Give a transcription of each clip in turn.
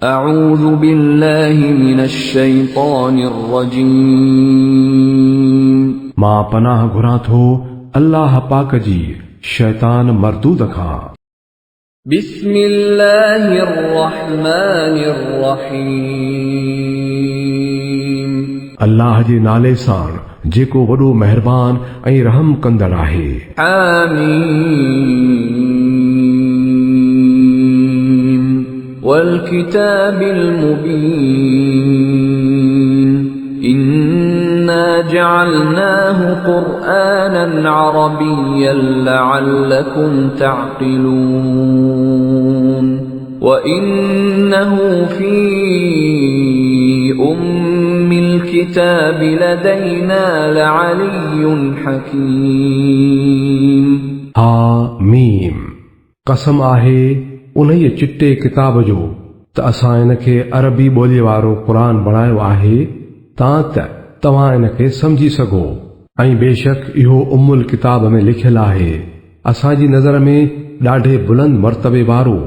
أعوذ بالله من الشيطان الرجيم मां पनाह घुरां थो अल्लाह पाक जी शैतान मरदूद खां। بسم الله الرحمن الرحيم अल्लाह जे नाले सां जेको वॾो मेहरबान ऐं रहम कंदड़ आहे। आमीन والكتاب المبين إنا جعلناه قرآنا عربيا لعلكم تعقلون وإنه في الكتاب لدينا لعلي حكيم आमीन कसम आहे उन्हीअ चिट्टे किताब जो त असां इन खे अरबी ॿोलीअ वारो क़ुरान बणायो आहे तां त तव्हां इन खे समझी सघो ऐं बेशक इहो उम्मुल किताब में लिखियलु आहे असांजी नज़र में ॾाढे बुलंद मर्तबे वारो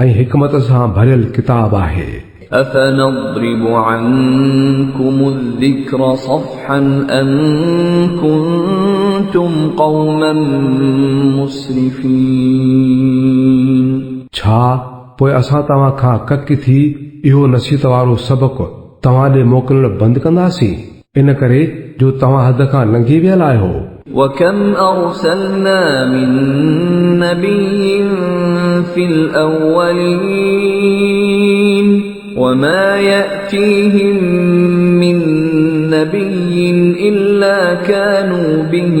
ऐं हिकमत सां भरियल किताब आहे। أفنضرب عنكم الذكر صفحا أن كنتم قوما مسرفين छा पोइ असां तव्हां खां कक थी इहो नसीहत वारो सबक़ तव्हां ॾे मोकिलण बंदि कंदासीं इन करे जो तव्हां हद खां लंघी वियल आहियो। وكم أرسلنا من نبي في الأولين وما يأتيهم من نبي إلا كانوا به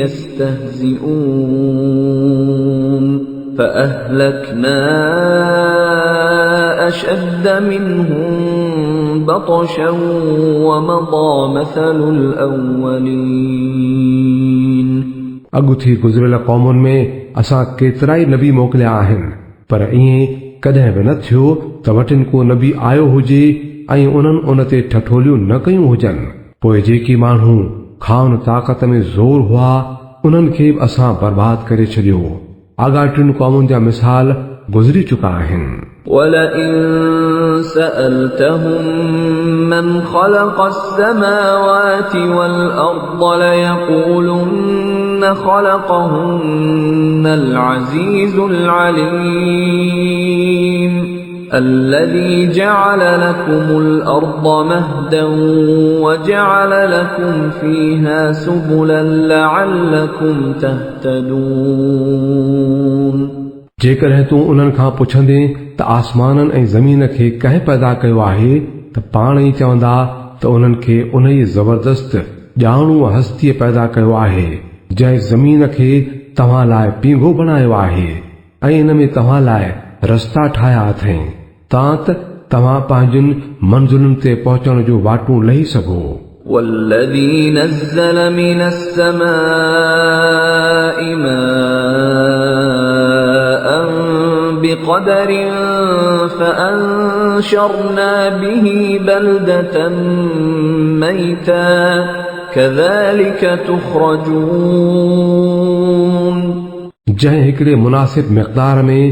يستهزئون فأهلكنا أشد منهم بطشا ومضى مثل الأولين अॻु थी गुज़िरियल क़ौमुनि में असां केतिरा ई नबी मोकिलिया आहिनि पर ईअं कॾहिं बि न थियो त वटिन को नबी आयो हुजे ऐं उन्हनि उन ते ठठोलियूं न कयूं हुजनि। पोइ जेकी माण्हू खाउन ताक़त में ज़ोर हुआ उन्हनि खे बि असां बर्बाद करे छॾियो। आॻा टिनि क़ौमुनि जा मिसाल गुज़री चुका आहिनि। ولئن سألتهم من خلق السماوات والأرض ليقولن خلقهن العزيز العليم الذي جعل لكم الأرض مهدا وجعل لكم فيها سبلا لعلكم تهتدون जेकॾहिं तूं उन्हनि खां पुछंदे त आसमाननि ऐं ज़मीन खे कंहिं पैदा कयो आहे त पाण ई चवंदा त उन्हनि खे उन ई ज़बरदस्त ॼाणू हस्तीअ पैदा कयो आहे जंहिं ज़मीन खे तव्हां लाइ पींघो बणायो आहे ऐं इन में तव्हां लाइ रस्ता ठाहिया अथई तां त तव्हां पंहिंजनि मंज़िलुनि ते पहुचण जो वाटूं लही सघो। والذي نزل من السماء ماء بقدر فأنشرنا به بلدة ميتا كذلك تخرجون जंहिं हिकिड़े मुनासिब मिक़दार में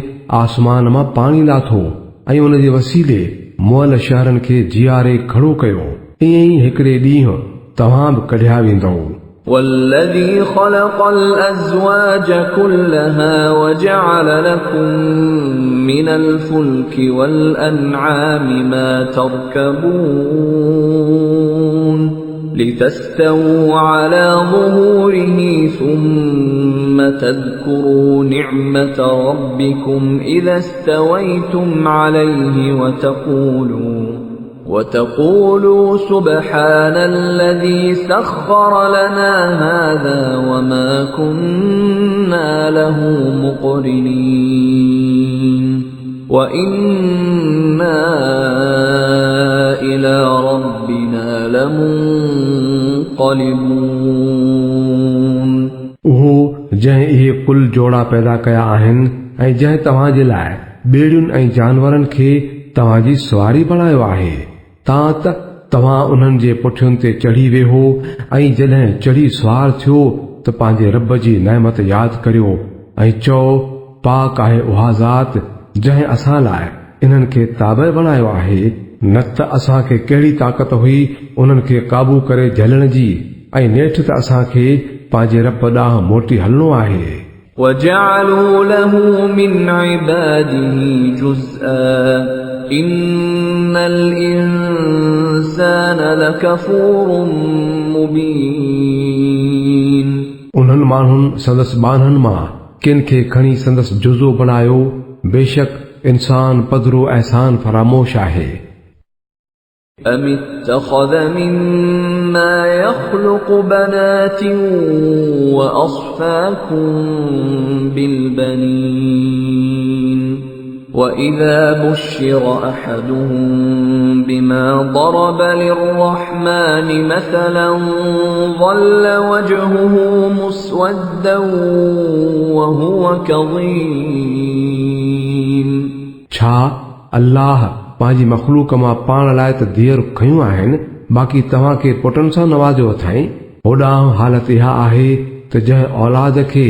आसमान मां पाणी लाथो ऐं उन जे वसीले मुअल शहरनि खे जीआरे खड़ो कयो ईअं ई हिकिड़े ॾींहुं तव्हां बि कढिया वेंदव। والذي خلق الأزواج كلها وجعل لكم من الفلك والأنعام ما تركبون لتستووا على ظهوره ثم تذكروا نعمة ربكم إذا استويتم عليه وتقولوا سبحان الذي سخر لنا هذا وما كنا له مقرنين وإنا إلى ربنا لمنقلبون उहो जंहिं इहे कुल जोड़ा पैदा कया आहिनि ऐं जंहिं तव्हां जे लाइ ॿेड़ियुनि ऐं जानवरनि खे तव्हांजी सवारी बणायो आहे तां त तव्हां उन्हनि जे पुठियुनि ते चढ़ी वेहो ऐं जॾहिं चढ़ी सवार थियो त पंहिंजे रब जी नेमत यादि करियो ऐं चओ पाक आहे उहा ज़ात जंहिं असां लाइ इन्हनि खे ताबे बणायो आहे न त असांखे कहिड़ी ताक़त हुई उन्हनि खे काबू करे झलण जी ऐं नेठि त असांखे पंहिंजे रब ॾांहुं मोटी हलणो आहे وجعلوا له من عباده جزءا إن الإنسان لكفور مبين उन्हनि माण्हुनि संदसि ॿारनि मां किन खे खणी संदसि जुज़ो बणायो बेशक इंसान पधरो एहसान फरामोश आहे أم اتخذ مما يخلق بنات وأصفاكم بالبنين وإذا بشر أحدهم بما ضرب للرحمن مثلا ظل وجهه مسودا وهو كظيم छा अल्लाह पंहिंजी मखलूक मां पाण लाइ त धीअर खयूं आहिनि बाक़ी तव्हांखे पुटनि सां नवाज़ियो अथई होॾां हालत इहा आहे त जंहिं औलाद खे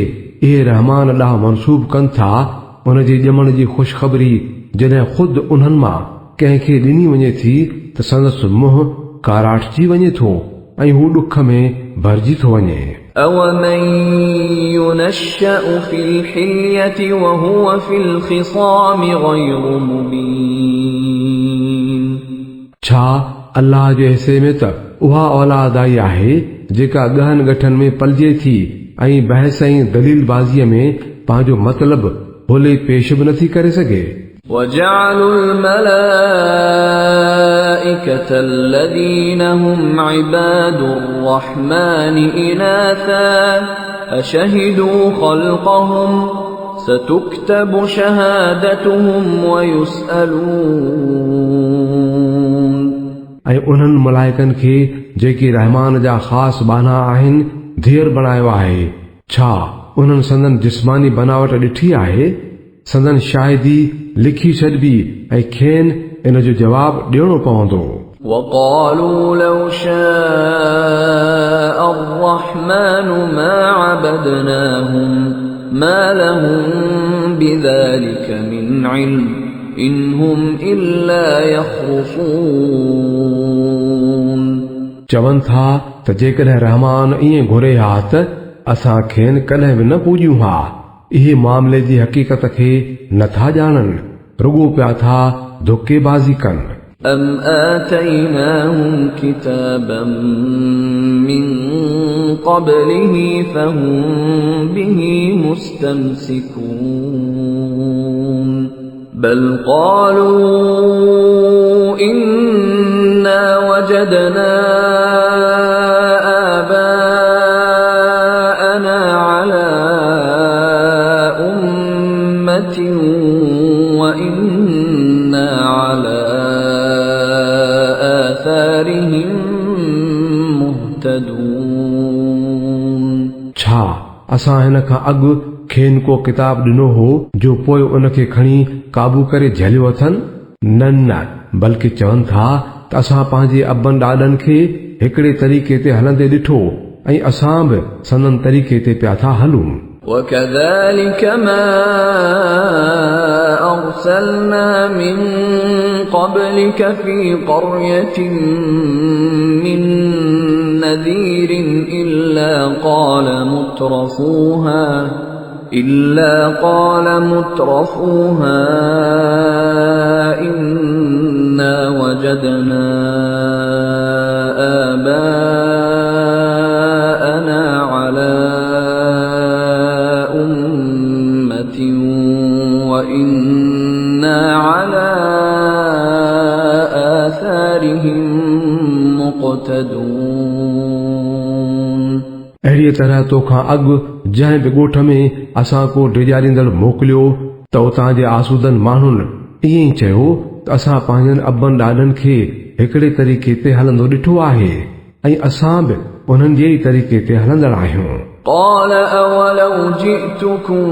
इहे रहमान ॾांहुं मनसूब कनि था उन जे ॼमण जी ख़ुशख़बरी जॾहिं ख़ुदि उन्हनि मां कंहिंखे ॾिनी वञे थी त संदसि मुंहुं काराटजी वञे थो ऐं हू ॾुख में भरिजी थो वञे أَوَمَن يُنَشَّأُ فِي الْحِلْيَةِ وَهُوَ فِي الْخِصَامِ غَيْرُ مُبِينٍ छा अल्लाह जे हिसे में त उहा औलाद आई आहे जेका गहन गठन में पलिजे थी ऐं बहस ऐं दलील बाज़ीअ में पंहिंजो मतिलबु भोले पेश बि नथी करे सघे وَجَعَلُوا الْمَلَائِكَةَ الَّذِينَ هُمْ عِبَادُ الرَّحْمَنِ إِنَاثًا أَشَهِدُوا خَلْقَهُمْ سَتُكْتَبُ شَهَادَتُهُمْ وَيُسْأَلُونَ ऐं उन्हनि मलाइकनि खे जेके रहमान जा ख़ासि बाना आहिनि धीअर बणायो आहे छा उन्हनि संदन जिस्मानी बनावट ॾिठी आहे संदन शाहिदी लिखी छॾबी ऐं खेनि इन जो जवाबु ॾियणो पवंदो وَقَالُوا لَوْ شَاءَ الرَّحْمَنُ مَا عَبَدْنَاهُمْ مَا لَهُم بِذَلِكَ مِنْ عِلْمٍ إِنْ هُمْ إِلَّا يَخْرُصُونَ चवनि था त जेकॾहिं रहमान ईअं घुरे हा त असां खेनि कॾहिं बि न पूॼियूं हा इहे मामले जी हक़ीक़त खे नथा ॼाणनि रुॻो पिया था धोखेबाज़ी कनि أَمْ آتَيْنَاهُمْ كِتَابًا مِّن قَبْلِهِ فَهُمْ بِهِ مُسْتَمْسِكُونَ بَلْ قَالُوا إِنَّا وَجَدْنَا آبَاءَنَا عَلَى أُمَّةٍ وَإِنَّا عَلَى آثَارِهِم مُهْتَدُونَ छा असां हिन खां अॻु खेनि को किताब ॾिनो हो जो पोइ उन खे खणी काबू करे झलियो अथनि न न बल्कि चवनि था त असां पंहिंजे अबनि ॾाॾनि खे हिकिड़े तरीक़े ते हलंदे ॾिठो ऐं असां बि सनन तरीक़े ते पिया था हलूं وَكَذَلِكَ مَا أَرْسَلْنَا مِن قَبْلِكَ فِي قَرْيَةٍ مِّن نَّذِيرٍ إِلَّا قَالَ مُتْرَفُوهَا إِنَّا وَجَدْنَا آبَاءَنَا عَلَى أُمَّةٍ وَإِنَّا عَلَى آثَارِهِم مُقْتَدُونَ अहिड़ीअ तरह तोखां अॻु जंहिं बि ॻोठ में असां को डिॼारींदड़ मोकिलियो त उतां जे आसूदनि माण्हुनि ईअं ई चयो त असां पंहिंजनि अबनि ॾाॾनि खे हिकिड़े तरीक़े ते हलंदो ॾिठो आहे ऐं असां बि उन्हनि जे ई तरीक़े ते हलंदड़ आहियूं قَالَ أَوَلَوْ جِئْتُكُم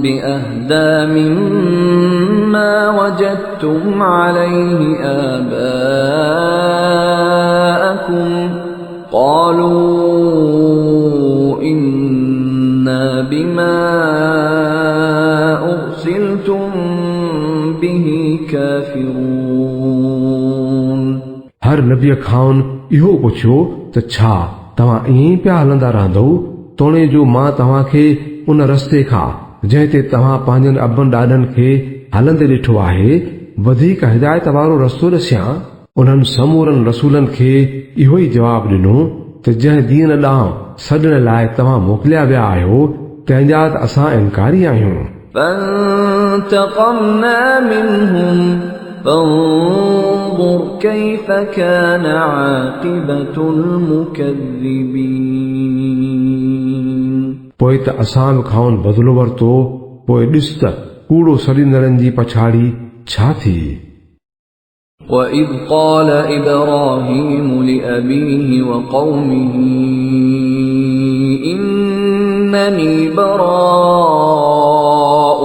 بِأَهْدَىٰ مِمَّا وَجَدتُّمْ عَلَيْهِ آبَاءَكُمْ قَالُوا إِنَّا بِمَا أُرْسِلْتُم بِهِ हर नबीअ खां इहो पुछियो त छा तव्हां ईअं पिया हलंदा रहंदो तोणे जो मां तव्हांखे उन रस्ते खां जंहिं ते तव्हां पंहिंजनि अबनि ॾाॾनि खे हलंदे ॾिठो आहे वधीक हिदायत वारो रस्तो ॾसियां। उन्हनि समूरनि रसूलनि खे इहो ई जवाब ॾिनो त जंहिं दीन ॾांहुं सॾण लाइ तव्हां मोकिलिया विया आहियो तंहिंजा त असां इनकारी आहियूं। فانتقمنا منهم فانظر كيف كان عاقبة المكذبين पोइ त असां खां बदिलो वरितो पोइ ॾिस त कूड़ो सड़ींदड़नि जी पछाड़ी छा थी। وإذ قال إبراهيم لأبيه وقومه إنني براء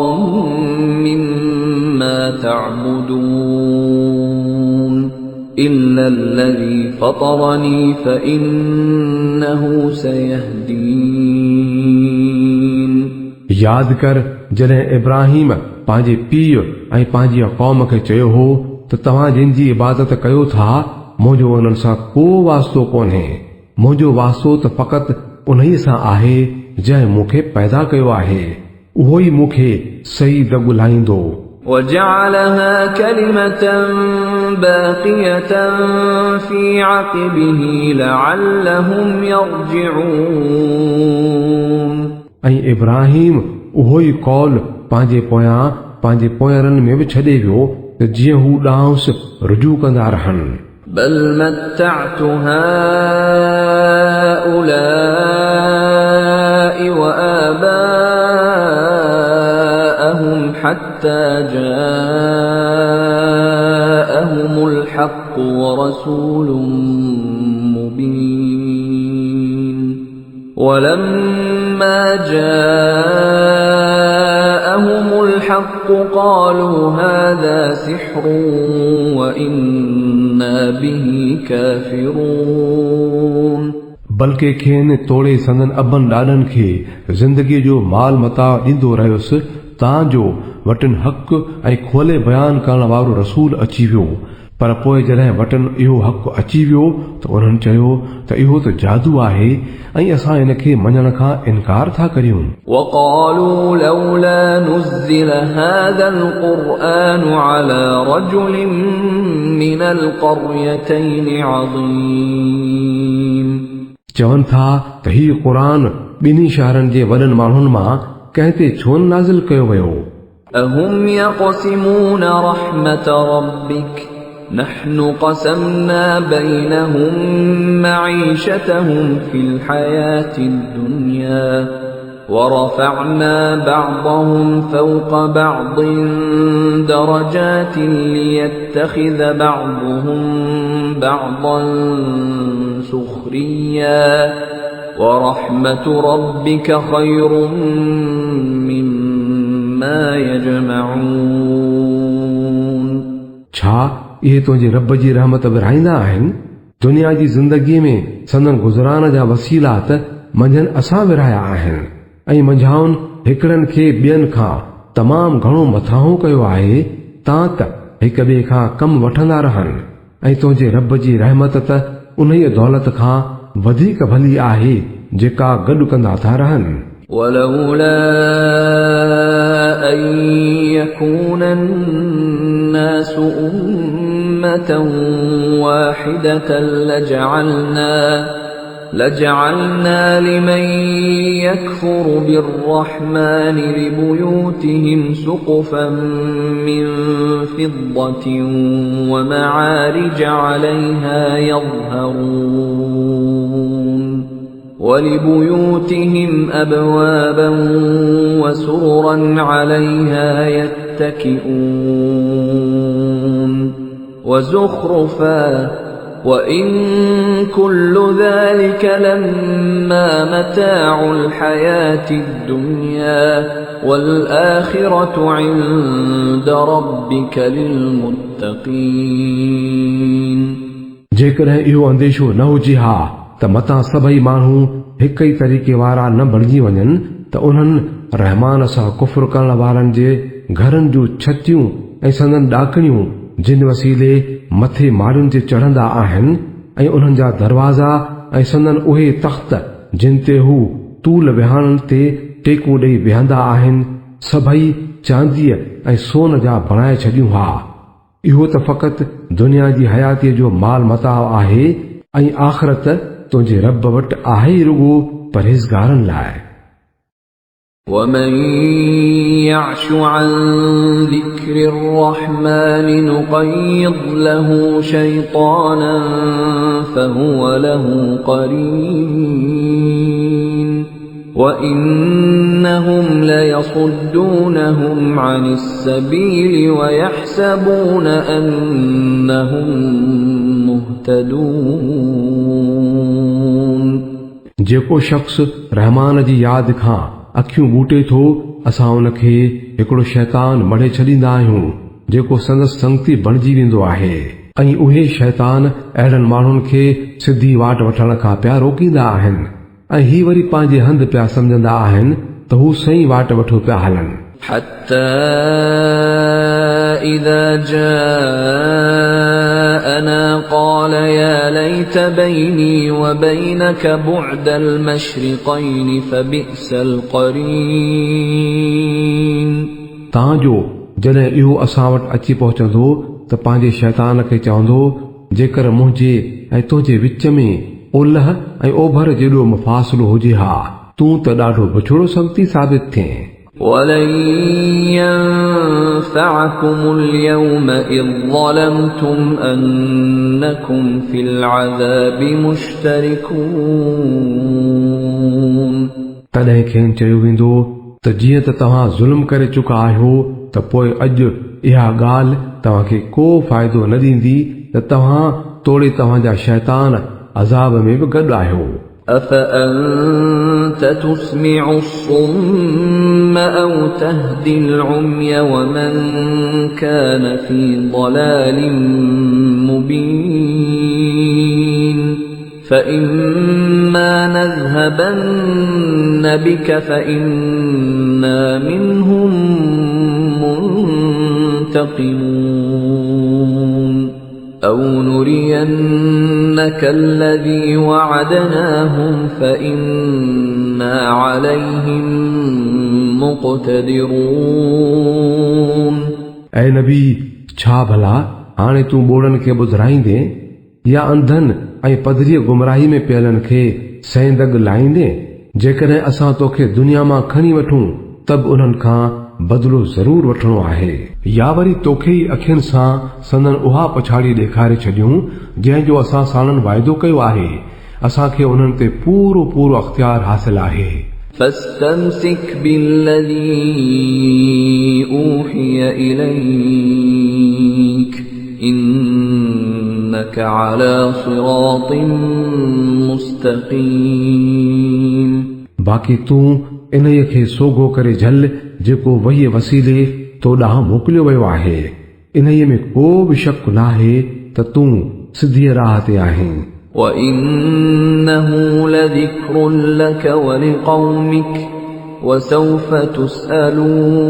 مما تعبدون إلا الذي فطرني فإنه سيهدين याद कर जॾहिं इब्राहिम पंहिंजे पीउ ऐं पंहिंजी क़ौम खे चयो हो त तव्हां जिन जी इबादत कयो था मुंहिंजो उन्हनि सां को वास्तो कोन्हे मुंहिंजो वास्तो त फ़क़ति उन्हीअ सां आहे जंहिं मूंखे पैदा कयो आहे उहो ई मूंखे सही दॻुलाईंदो। وجعلها كلمة باقية في عقبه لعلهم يرجعون ऐं इब्राहिम उहो ई कौल पंहिंजे पोयां पंहिंजे पोयरनि में बि छॾे वियो त जीअं हू ॾांहुंसि रुजू कंदा रहनि। بل متعت هؤلاء وآباءهم حتى جاءهم الحق ورسول مبين ولما جاءهم الحق قالوا هذا سحر وإنا به كافرون बल्कि खेनि तोड़े संदन अबन ॾाॾनि खे ज़िंदगीअ जो माल मता ॾींदो रहियुसि तां जो वटनि हक़ ऐं खोले बयान करण वारो रसूल अची वियो पर पोइ जॾहिं वटनि इहो हक़ अची वियो त उन्हनि चयो त इहो त जादू आहे ऐं असां इन खे मञण खां इनकार था करियूं। وقالوا لولا نزل هذا القرآن على رجل من القريتين عظيم चवनि था त हीउ क़ुरान ॿिन्ही शहरनि जे वॾनि माण्हुनि मां कंहिं ते छो नाज़िल कयो वियो। أهم يقسمون رحمة ربك نحن قسمنا بينهم معيشتهم في الحياة الدنيا ورفعنا بعضهم فوق بعض درجات ليتخذ بعضهم بعضا سخريا ورحمة ربك خير مما يجمعون छा इहे तुंहिंजे रब जी रहमत विरहाईंदा आहिनि दुनिया जी ज़िंदगीअ में संदन गुज़रान जा वसीला त मंझंदि असां विरहाया आहिनि ऐं मंझाउनि हिकिड़नि खे ॿियनि खां तमामु घणो मथां कयो आहे तां त हिक ॿिए खां कमु वठंदा रहनि ऐं तुंहिंजे रब जी रहमत त उन्हीअ दौलत खां वधीक भली आहे जेका गॾु कंदा था रहनि। ولولا أن يكون الناس أمة واحدة لجعلنا لمن يكفر بالرحمن لبيوتهم سقفا من فضة ومعارج عليها يظهرون ولبيوتهم أبوابا وسررا عليها يتكئون وزخرفا وإن كل ذلك لما متاع الحياة الدنيا والآخرة عند ربك للمتقين जेकॾहिं इहो अंदेशो न हुजे हा त मतां सभई माण्हू हिक ई तरीक़े वारा न बणिजी वञनि त उन्हनि रहमान सां कुफ़्र करण वारनि जे घरनि जूं छतियूं ऐं संदन ॾाकणियूं जिन वसीले मथे माड़ियुनि ते चढ़ंदा आहिनि ऐं उन्हनि जा दरवाज़ा ऐं संदन उहे तख़्त जिन ते हू तूल विहाणनि ते टेकूं ॾेई विहंदा आहिनि सभई चांदीअ ऐं सोन जा बणाए छॾियूं हा। इहो त फ़क़ति दुनिया जी हयातीअ जो माल मताउ आहे ऐं आख़िरत तुंहिंजे रब वटि आहे ई रुॻो परहेज़गारनि लाइ। ومن يعش عن ذكر الرحمن نقيض له شيطانا فهو له قرين وإنهم ليصدونهم عن السبيل ويحسبون أنهم مهتدون। जेको शख्स रहमान जी याद खां अखियूं बूटे थो असां उनखे हिकिड़ो शैतान मढ़े छॾींदा आहियूं जेको संदसि संगती बणिजी वेंदो आहे ऐं उहे शैतान अहिड़नि माण्हुनि खे सिधी वाट वठण खां पिया रोकींदा आहिनि ऐं ही वरी पंहिंजे हंधि पिया सम्झंदा आहिनि त हू सही वाट वठो पिया हलनि। حتى إذا جاءنا قال يا ليت بيني وبينك بعد المشرقين فبئس القرين। तांजो जॾहिं इहो असां वटि अची पहुचंदो त पंहिंजे शैतान खे चवंदो जेकर मुंहिंजे ऐं तुंहिंजे विच में ओलह ऐं ओभर जेॾो मुफ़ासिलो हुजे हा तूं त ॾाढो बछड़ो संगती साबित थिए। ولن ينفعكم اليوم إذ ظلمتم أنكم في العذاب مشتركون। तॾहिं खेनि चयो वेंदो त जीअं त तव्हां ज़ुल्म करे चुका आहियो त पोइ अॼु इहा ॻाल्हि तव्हांखे को फ़ाइदो न ॾींदी त तव्हां तोड़े तव्हांजा शैतान अज़ाब में बि गॾु आहियो। أفأنت تسمع الصم أو تهدي العمي ومن كان في ضلال مبين فإما نذهبن بك فإنا منهم منتقمون أو نرينك الذي وعدناهم فإنا عليهم مقتدرون۔ ऐ नबी छा भला हाणे तूं ॿोड़नि खे ॿुधाईंदे या अंधनि ऐं पधरीअ गुमराही में पियलनि खे सैंदग लाहींदे जेकॾहिं असां तोखे दुनिया मां खणी वठूं त बि उन्हनि खां बदिलो ज़रूर वठणो आहे या वरी तोखे ई अखियुनि सां संदन उहा पछाड़ी ॾेखारे छॾियूं जंहिंजो असां साणनि वाइदो कयो आहे असांखे उन्हनि ते पूरो पूरो अख़्तियार हासिल आहे। فاستمسك بالذي أوحي إليك إنك على صراط مستقيم। बाक़ी तूं इन्हीअ खे सोगो करे झल जेको वहीअ वसीले तो ॾांहुं मोकिलियो वियो आहे इन्हीअ में को बि शक नाहे त तूं सिधीअ राह ते आहीं। وإنه لذكر لك ولقومك وسوف تسألون।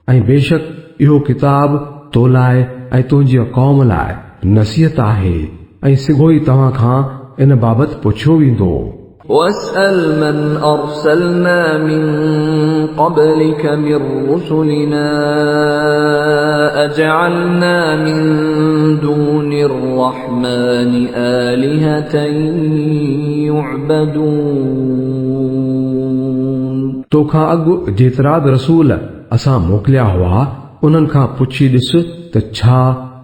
ऐं बेशक इहो किताब तो लाइ ऐं तुंहिंजी क़ौम लाइ नसीहत आहे ऐं सिगो ई तव्हां खां इन बाबति पुछियो वेंदो। واسأل من أرسلنا من قبلك من رسلنا أجعلنا من دون الرحمن آلهة يعبدون। तोखां अॻु जेतिरा बि रसूल असां मोकिलिया हुआ उन्हनि खां पुछी ॾिस त छा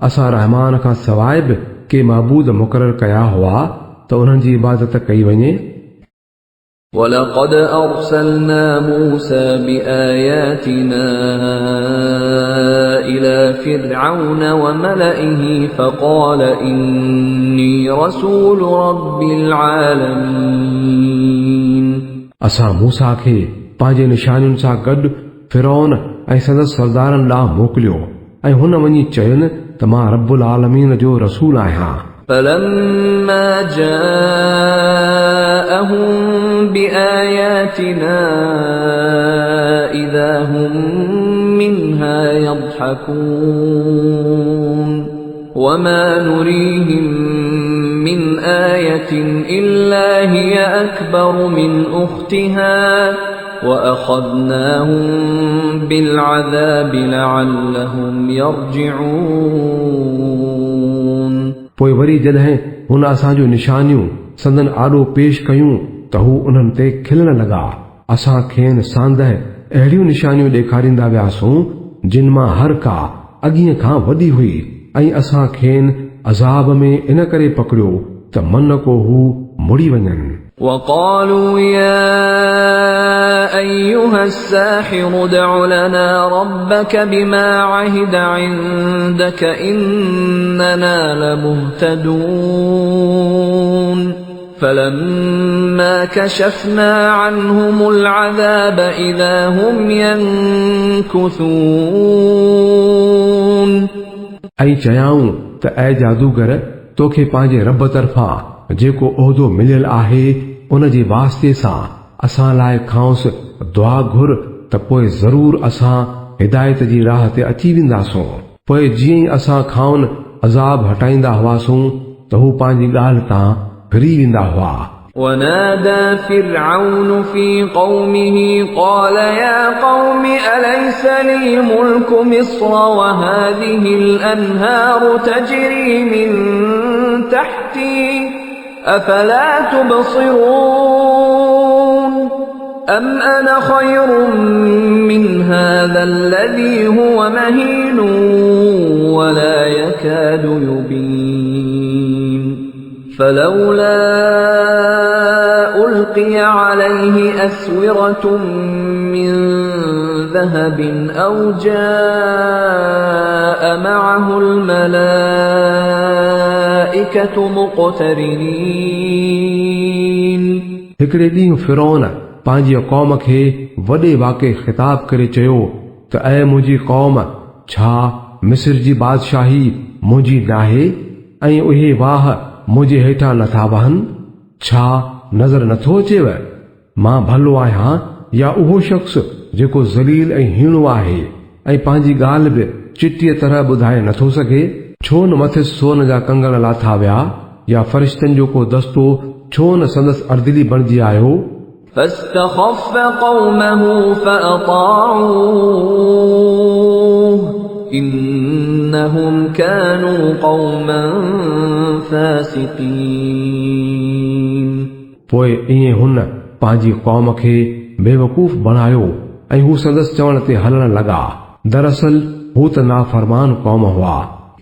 असां रहमान खां सवाइ बि के महबूद मुक़ररु कया हुआ त उन्हनि जी इबादत कई वञे। ولقد أرسلنا موسى بآياتنا إلى فرعون وملئه فقال إني رسول رب العالمين। असां मूसा खे पंहिंजे निशानियुनि सां गॾु फिरौन ऐं संदसि सरदारनि ॾांहुं मोकिलियो ऐं हुन वञी चयुनि त मां रब्बुल आलमीन जो रसूल आहियां। فلما جاءهم بآياتنا إذا هم منها يضحكون وما نريهم من آية إلا هي أكبر من أختها وأخذناهم بالعذاب لعلهم يرجعون पोइ वरी जॾहिं हुन असांजो निशानियूं संदन आॾो पेश कयूं त हू उन्हनि ते खिलण लॻा असां खेनि सांदहि अहिड़ियूं निशानियूं ॾेखारींदा वियासूं जिन मां हर का अॻीअ खां वॾी हुई ऐं असां खेनि अज़ाब में इन करे पकड़ियो त मन को हू मुड़ी वञनि وقالوا يا أيها الساحر ادع لنا ربك بما عهد عندك إننا لمهتدون فلما كشفنا عنهم العذاب إذا هم ينكثون ऐं चयाऊं त ऐ जादूगर तोखे पंहिंजे रब तरफ़ां जेको उहिदो मिलियल आहे उन जे वास्ते सां असां लाइ खांसि दुआ घुर त पोइ ज़रूर असां हिदायत जी राह ते अची वेंदासूं पोइ जीअं ई असां खाउन अज़ाब हटाईंदा हुआसूं त हू पंहिंजी ॻाल्हि तां फिरी वेंदा हुआ ونادى فرعون في قومه قال يا قوم أليس لي ملك مصر وهذه الأنهار تجري من تحتي أفلا تبصرون أم أنا خير من هذا الذي هو مهين ولا يكاد يبين فلولا ألقي عليه أسورة من ذهب أو جاء معه الملائكة مقترنين हिकिड़े ॾींहुं फिरौन पंहिंजी क़ौम खे वॾे वाक़े ख़िताब करे चयो त ऐ मुंहिंजी क़ौम छा मिस्र जी बादशाही मुंहिंजी नाहे ऐं उहे वाह मुंहिंजे हेठां नथा वहनि छा नज़र नथो अचेव मां भलो आहियां या उहो शख़्स जेको ज़लील ऐं हीणो आहे ऐं पंहिंजी ॻाल्हि बि चिटीअ तरह ॿुधाए नथो सघे छो न मथे सोन जा कंगण लाथा विया या फ़रिश्तनि जो को दस्तो छो न संदसि अर्दिली बणिजी आयो فاستخف قومه فأطاعوه إنهم كانوا قوما فاسقين पोइ ईअं हुन पंहिंजी क़ौम खे बेवकूफ़ बणायो ऐं हू संदसि चवण ते हलण लॻा दरअसल हू त नाफ़रमान क़ौम हुआ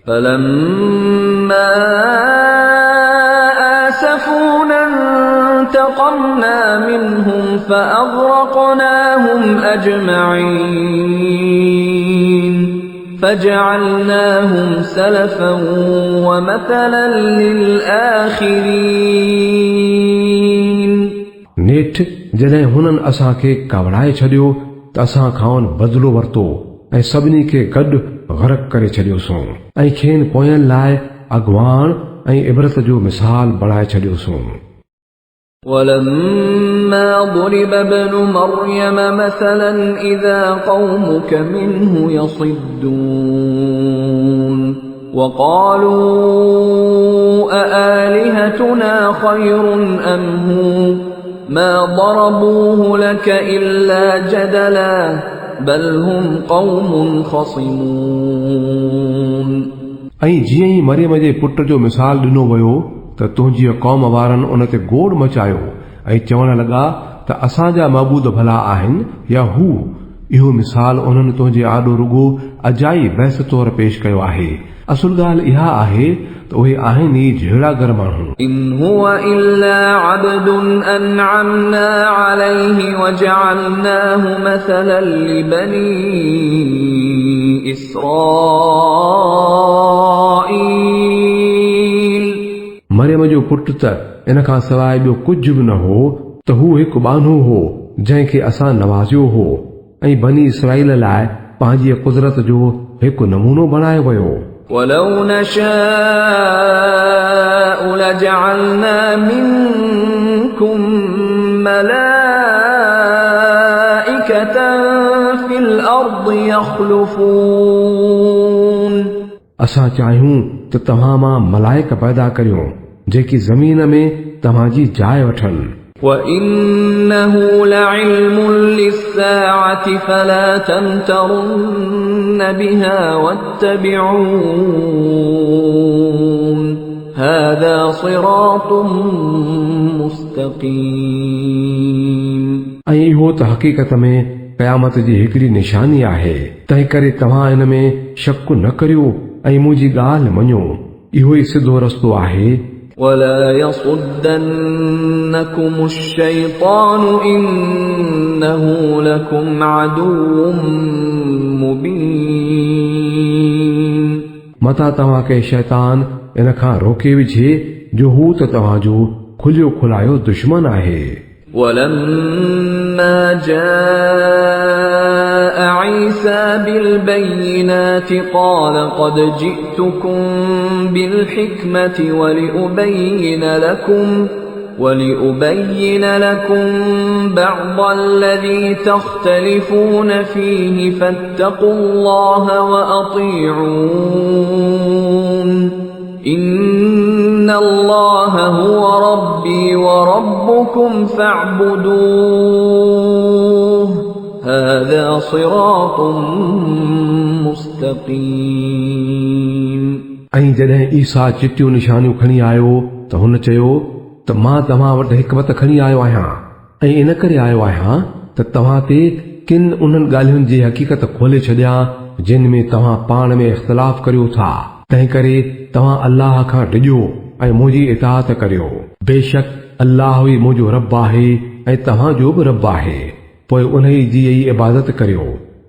فلما آسفونا انتقمنا منهم فأغرقناهم أجمعين فجعلناهم سلفا ومثلا للآخرين नेठ जॾहिं हुननि असांखे कवड़ाए छॾियो त असां खां बदिलो वरितो ऐं सभिनी खे गॾु गरक करे छॾियोसूं ऐं खेनि पोयनि लाइ अॻवान ऐं इबरत जो मिसाल बणाए छॾियोसूं ولما ضرب ابن مريم مثلا إذا قومك منه يصدون وقالوا أآلهتنا خير أم هو ما ضربوه لك إلا جدلا بل هم قوم خصمون ऐं जीअं ई मरियम जे पुट जो मिसाल ॾिनो वियो त तुंहिंजी क़ौम वारनि उन ते गोड़ मचायो ऐं चवण लॻा त असांजा मबूद भला आहिनि या हू इहो मिसाल उन्हनि तुंहिंजे आॾो रुगो अजाई बहस तौर पेश कयो आहे असुल ॻाल्हि इहा आहे त उहे आहिनि ई जहिड़ागर माण्हू إن هو إلا عبد أنعمنا عليه وجعلناه مثلا لبني إسرائيل मरियम जो पुटु त इन खां सवाइ ॿियो कुझु बि न हो त हू हिकु बानो हो जंहिंखे असां नवाज़ियो हो ऐं बनी इसराईल लाइ पंहिंजी कुदरत जो हिकु नमूनो बणायो वियो ولو نشاء لجعلنا منكم ملائكة في الأرض يخلفون असां चाहियूं त तव्हां मां मलाइक पैदा करियूं जेकी ज़मीन में तव्हांजी जाइ वठनि وَإِنَّهُ لَعِلْمٌ لِلسَّاعَةِ فَلَا تَمْتَرُنَّ بِهَا وَاتَّبِعُونِ هَذَا صِرَاطٌ مُسْتَقِيمٌ ऐं इहो त हक़ीक़त में क़यामत जी हिकिड़ी निशानी आहे तंहिं करे तव्हां इन में शक न करियो ऐं मुंहिंजी ॻाल्हि मञो इहो ई सिधो रस्तो आहे وَلَا يَصُدَّنَّكُمُ الشَّيْطَانُ إِنَّهُ لَكُمْ عَدُوٌّ مُبِينٌ मता तव्हांखे शैतान इन खां रोके विझे जो हू त तव्हांजो खुलियो खुलायो दुश्मन आहे ولما جاء عيسى بالبينات قال قد جئتكم بالحكمة ولأبين لكم بعض الذي تختلفون فيه فاتقوا الله وأطيعون إن الله هو ربي وربكم فاعبدوه هذا صراط مستقيم ऐं जॾहिं ईसा चिटियूं निशानियूं खणी आयो त हुन चयो त मां तव्हां वटि हिकमत खणी आयो आहियां ऐं इन करे आयो आहियां त तव्हां ते किन उन्हनि ॻाल्हियुनि जी हक़ीक़त खोले छॾियां जिन में तव्हां पाण में इख़्तिलाफ़ करियो था तंहिं करे तव्हां अल्लाह खां डिॼो ऐं मुंहिंजी इताअत करियो बेशक अल्लाह ई मुंहिंजो रब आहे ऐं तव्हांजो बि रब आहे पोइ उन जी इबादत करियो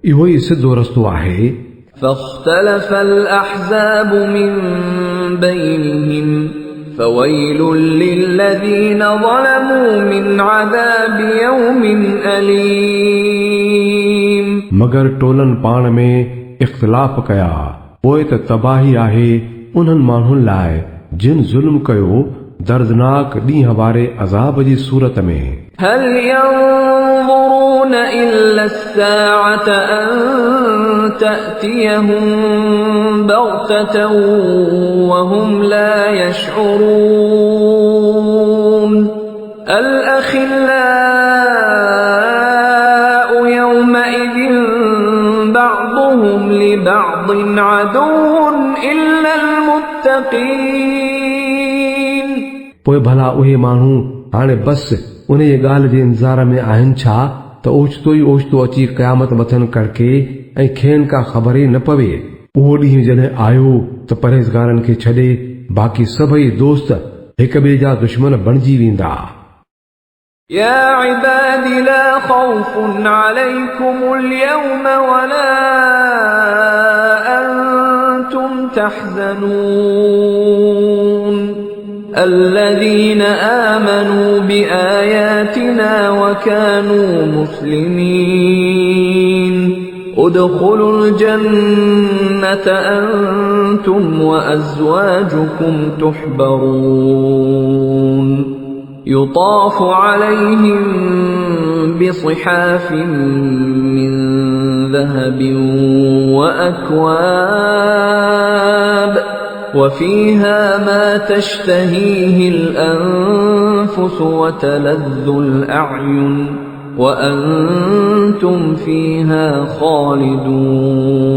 इहो ई सिधो रस्तो आहे فاختلف الأحزاب من بينهم فويل للذين ظلموا من عذاب يوم أليم मगर टोलनि पाण में इख़्तिलाफ़ कया पोइ त तबाही आहे उन्हनि माण्हुनि लाइ जिन ज़ुल्म कयो दर्दनाक ॾींहं वारे अज़ाब जी सूरत में هل ينظرون إلا الساعة أن تأتيهم بغتة وهم لا يشعرون الأخلاء يومئذ بعضهم لبعض عدو إلا المتقين पोइ भला उहे माण्हू हाणे बस उन जी ॻाल्हि जे इंतज़ार में आहिनि छा त ओचितो ई ओचितो अची क़यामत मथनि करके ऐं खेनि का ख़बर ई न पवे उहो ॾींहुं जॾहिं आयो त परहेज़गारनि खे छॾे बाक़ी सभई दोस्त हिक ॿिए जा दुश्मन बणिजी वेंदा يا عباد لا خوف عليكم اليوم ولا أنتم تحزنون الذين آمنوا بآياتنا وكانوا مسلمين ادخلوا الجنة أنتم وأزواجكم تحبرون يطاف عليهم بصحاف من ذهب وأكواب وفيها ما تشتهيه الأنفس وتلذ الأعين وأنتم فيها خالدون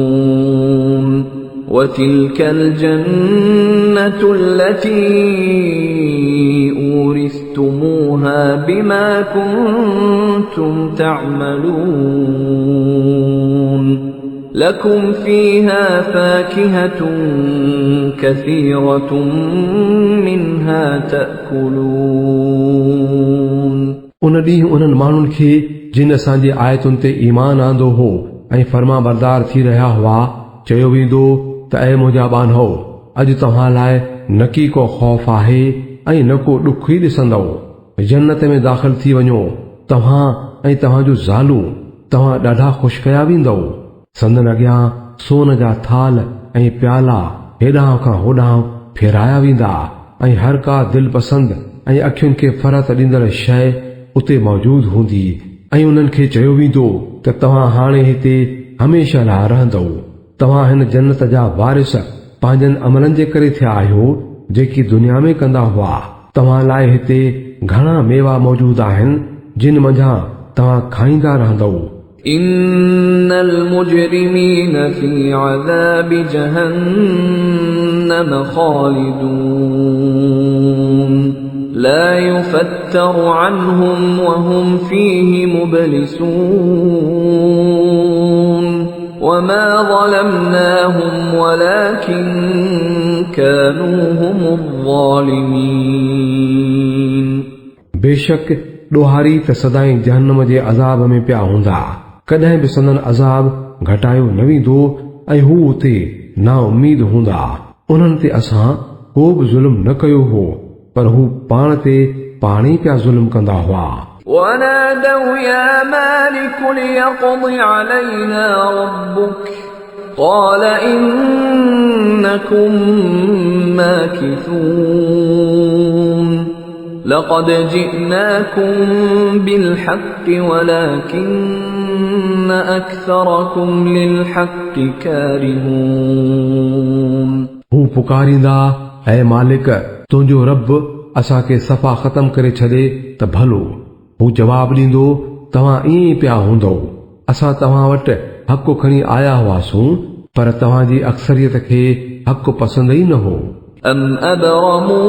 وتلك الجنة التي أورثتموها بما كنتم تعملون لكم فيها فاكهة كثيرة منها تأكلون उन ॾींहुं उन्हनि माण्हुनि खे जिन असांजे आयतुनि ते ईमान आंदो हो ऐं फर्मा बरदार थी रहिया हुआ चयो वेंदो त ऐ मुंहिंजा ॿानहो अॼु तव्हां लाइ न की को ख़ौफ़ आहे ऐं न को ॾुख ई ॾिसंदव जन्नत में दाख़िल थी वञो तव्हां ऐं तव्हांजो ज़ालू तव्हां ॾाढा ख़ुशि कया वेंदव संदन अॻियां सोन जा थाल ऐं प्याला हेॾां खां होॾां फेराया वेंदा ऐं हर का दिल पसंद ऐं अखियुनि खे फरत ॾींदड़ शइ उते मौजूद हूंदी ऐं उन्हनि खे चयो वेंदो त तव्हां हाणे हिते हमेशह लाइ रहंदव। तव्हां हिन जन्नत जा वारिस पंहिंजनि अमलनि जे करे थिया आहियो जेकी दुनिया में कंदा हुआ। तव्हां लाइ हिते घणा मेवा मौजूद आहिनि जिन मंझां तव्हां खाईंदा रहंदव। इन्नल मुजरिमीन फी अज़ाब जहन्नम खालिदून ला युफत्तरु अन्हुम वहुम फीहि मुबलिसून वमा ज़लमनाहुम वलाकिन कानू हुमुज़्ज़ालिमीन। बेशक ॾोहारी त सदाईं जहन्नम जे अज़ाब में पिया हूंदा, कॾहिं बि संदन अज़ाब घटायो न वेंदो ऐं हू उते ना उम्मीद हूंदा। उन्हनि ते असां को बि ज़ुल्म न कयो हो, पर हू पाण ते पाण ई पिया ज़ुल्म कंदा हुआ। वनादौ या मालिक लियक़्दि अलैना रब्बुक क़ाल इन्नकुम माकिथून लक़द जिअनाकुम बिलहक़्क़ि वलाकिन्न अक्सरकुम लिलहक़्क़ि कारिहून। हू पुकारींदा, ऐ मालिक तुंहिंजो रब असांखे सफ़ा ख़तम करे छॾे त भलो। हू जवाब ॾींदो, तव्हां ईअं पिया हूंदव, असां तव्हां वटि हक़ खणी आया हुआसूं, पर तव्हांजी अक्सरियत खे हक़ पसंद ई न हो। अम अबरमू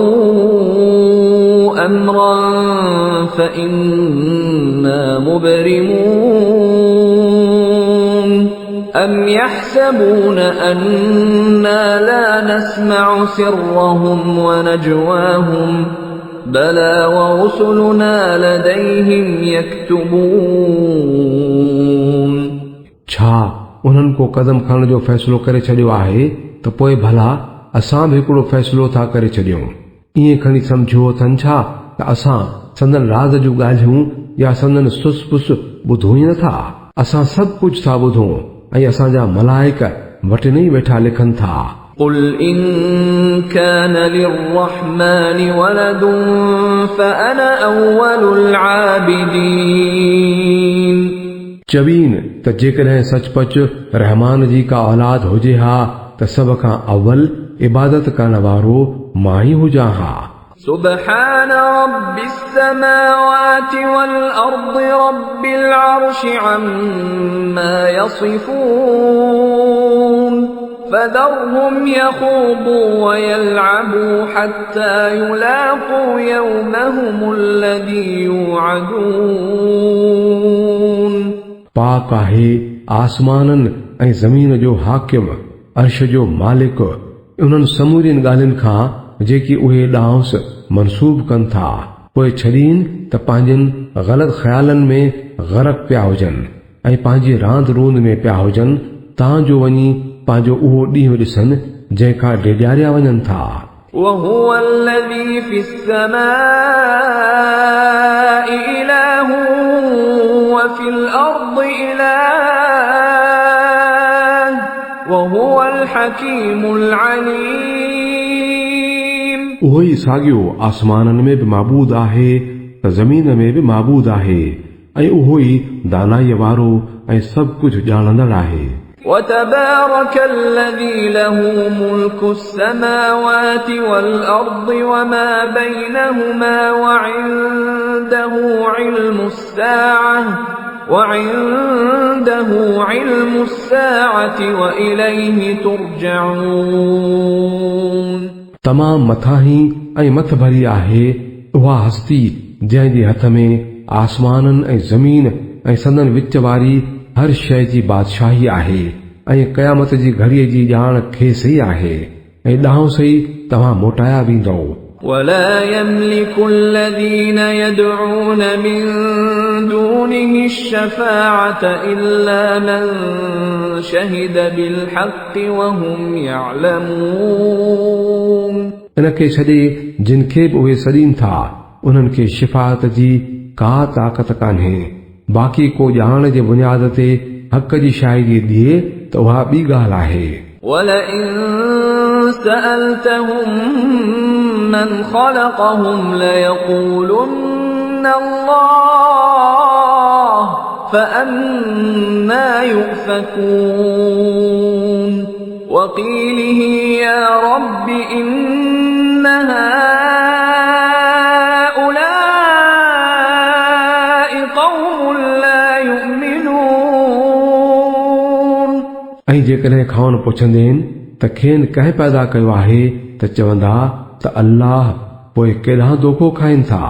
अम्रन फइन्ना मुबरिमून अम यहसबून अन्ना ला नस्मअु सिर्रहुम व नजवाहुम बला वरुसुलुना लदैहिम यक्तुबून। छा उन्हनि को कदम खणण जो फ़ैसिलो करे छॾियो आहे त पोइ भला असां बि हिकिड़ो फ़ैसिलो था करे छॾियूं? ईअं खणी सम्झो अथनि छा त असां संदन राज़ जूं ॻाल्हियूं या संदन सुस पुस ॿुधूं ई नथा? असां सभु कुझु था ॿुधूं ऐं असांजा मलाइक वटिन ई वेठा लिखनि था। قل إن كان للرحمن ولد فأنا أول العابدين। चवीन त जेकॾहिं सचपच रहमान जी का औलाद हुजे हा त सभ खां अव्वल इबादत करण वारो मां ई हुजां हा। سبحان رب السماوات والأرض رب العرش عما يصفون فذرهم يخوضوا ويلعبوا حتى يلاقوا يومهم الذي يوعدون। पाक आहे आसमाननि ऐं ज़मीन जो हाकिम, अर्श जो मालिक, उन्हनि समूरियुनि ॻाल्हियुनि खां जेकी उहे ॾांहुंस मनसूब कनि था, पोइ छॾीन त पंहिंजनि ग़लति ख़्यालनि में ग़रक़ पिया हुजनि ऐं पंहिंजी रांदि रूंद में पिया हुजनि, तां जो वञी पंहिंजो उहो ॾींहुं ॾिसनि जंहिंखां डेॼारिया वञनि था। وهو الذي في السماء إله وفي الأرض إله وهو الحكيم العليم। उहो ई साॻियो आसमाननि में बि माबूद आहे त ज़मीन में बि माबूद आहे ऐं उहो ई दानाईअ वारो ऐं सभु कुझु ॼाणंदड़ आहे। وتبارك الذي له ملك السماوات والأرض وما بينهما وعنده علم الساعة وإليه ترجعون। तमाम मथां ऐं मथ भरी आहे उहा हस्ती जंहिंजे हथ में आसमाननि ऐं ज़मीन ऐं संदन विच वारी हर शइ जी बादशाही आहे ऐं क़यामत जी घड़ीअ जी ॼाण खेसि ई आहे ऐं ॾांहुं सही तव्हां मोटाया वेंदव। ولا يملك الذين يدعون من دونه الشفاعة إلا من شهد بالحق وهم يعلمون। इनखे छॾे जिन खे बि उहे सॾीनि था उन्हनि खे शिफ़ाअत जी का ताक़त कान्हे। बाक़ी को ॼाण जे बुनियाद ते हक़ जी शाइरी ॾिए त उहा ॿी ॻाल्हि आहे। وَلَئِن سَأَلْتَهُم من خلقهم ليقولن الله فأنى يؤفكون وقيله يا رب إن هؤلاء قوم لا يؤمنون ऐं जेकॾहिं खाउन पुछंदे आहिनि त खेनि कंहिं पैदा कयो आहे त चवंदा त अल्लाह, पोइ केॾांहुं दोखो खाइनि था।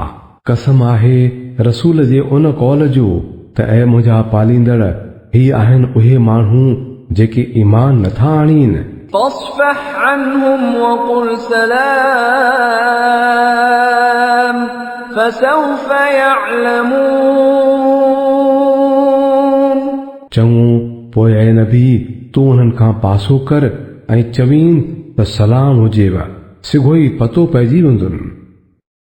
कसम आहे रसूल जे उन कौल जो त ऐ मुंहिंजा पालींदड़, ही आहिनि उहे माण्हू जेके ईमान नथा आणीनि। فاصفح عنهم وقل سلام فسوف يعلمون चङो, पोइ ऐ नबी तूं उन्हनि खां पासो कर ऐं चवीन त सलाम हुजेव, सिघो ई पतो पइजी वेंदुनि।